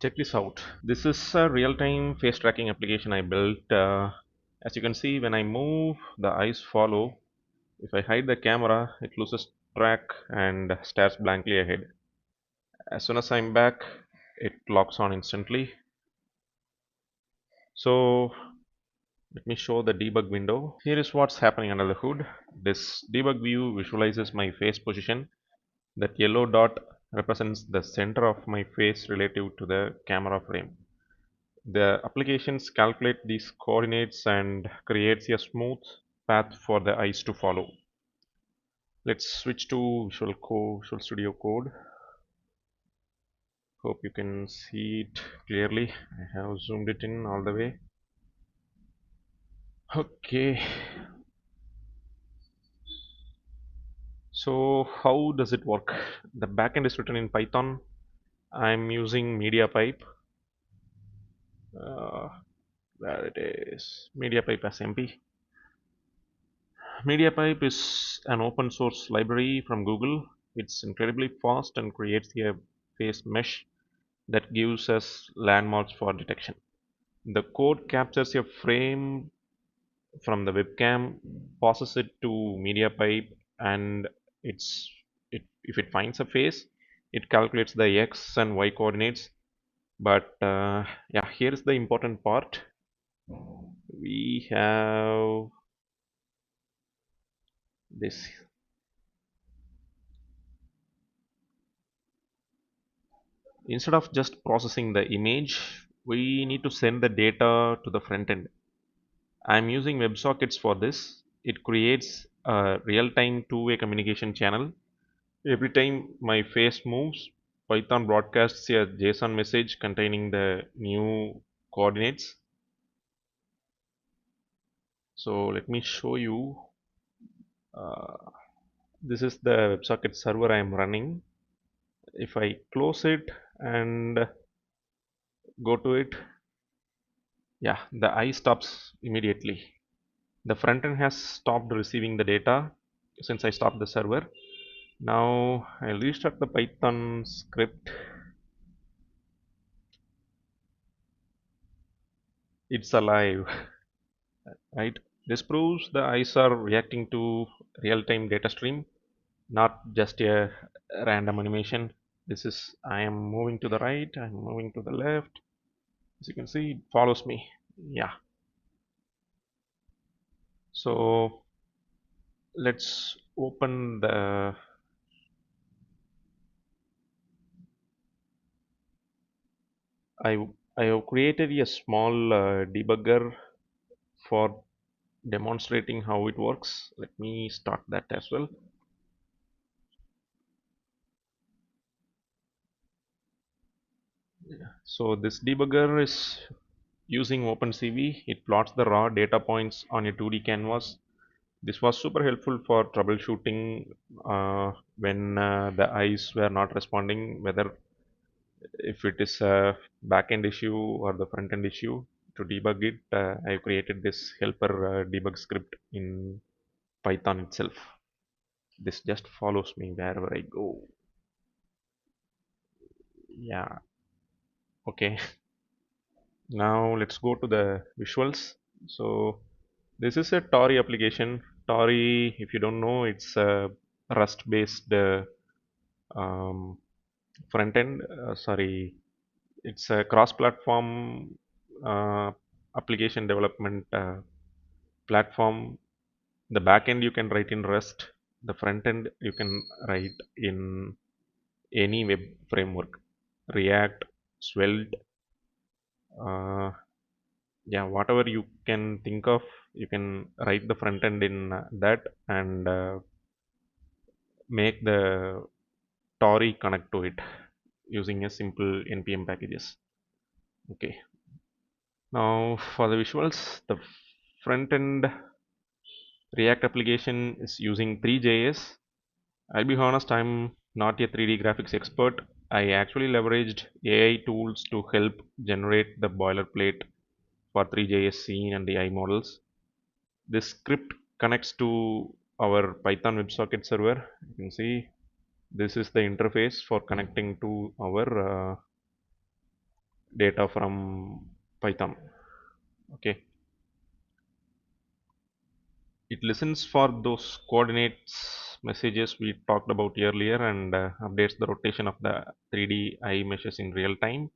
Check this out. This is a real-time face tracking application I built. As you can see, when I move, the eyes follow. If I hide the camera, it loses track and stares blankly ahead. As soon as I'm back, it locks on instantly. So let me show the debug window. Here is what's happening under the hood. This debug view visualizes my face position. That yellow dot represents the center of my face relative to the camera frame. The applications calculate these coordinates and creates a smooth path for the eyes to follow. Let's switch to Visual Studio Code. Hope you can see it clearly. I have zoomed it in all the way. Okay, so how does it work? The backend is written in Python. I'm using MediaPipe. Uh, where it is? MediaPipe as MP. MediaPipe is an open source library from Google. It's incredibly fast and creates a face mesh that gives us landmarks for detection. The code captures a frame from the webcam, passes it to MediaPipe, and if it finds a face, it calculates the x and y coordinates. But yeah, here's the important part. We have this. Instead of just processing the image, we need to send the data to the front end. I'm using WebSockets for this. It creates a real-time two-way communication channel. Every time my face moves, Python broadcasts a JSON message containing the new coordinates. So let me show you. Uh, this is the WebSocket server I am running. If I close it and go to it, yeah, the eye stops immediately. The front end has stopped receiving the data since I stopped the server. Now I'll restart the Python script. It's alive, right? This proves the eyes are reacting to real-time data stream, not just a random animation. This is I am moving to the right, I'm moving to the left. As you can see, it follows me. Yeah. So let's open the I I have created a small debugger for demonstrating how it works. Let me start that as well. So this debugger is using OpenCV. It plots the raw data points on a 2D canvas. This was super helpful for troubleshooting when the eyes were not responding, whether if it is a backend issue or the front end issue. To debug it, I created this helper debug script in Python itself. This just follows me wherever I go. Yeah, okay. Now let's go to the visuals. So this is a Tauri application. Tauri, if you don't know, it's a Rust-based um, front end. Sorry, it's a cross-platform uh, application development platform. The back end you can write in Rust. The front end you can write in any web framework, React, Svelte, uh, yeah, whatever you can think of, you can write the front end in that and make the Tauri connect to it using a simple npm packages. Okay, now for the visuals, the front end React application is using Three.js. I'll be honest, I'm not a 3D graphics expert. I actually leveraged AI tools to help generate the boilerplate for Three.js scene and the AI models. This script connects to our Python WebSocket server. You can see this is the interface for connecting to our data from Python. Okay, it listens for those coordinates messages we talked about earlier and updates the rotation of the 3D eye meshes in real time.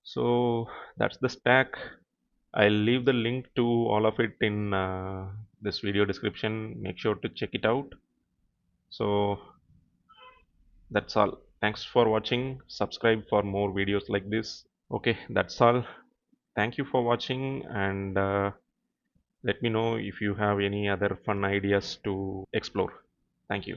So that's the stack. I'll leave the link to all of it in this video description. Make sure to check it out. So that's all. Thanks for watching. Subscribe for more videos like this. Okay, that's all. Thank you for watching, and let me know if you have any other fun ideas to explore. Thank you.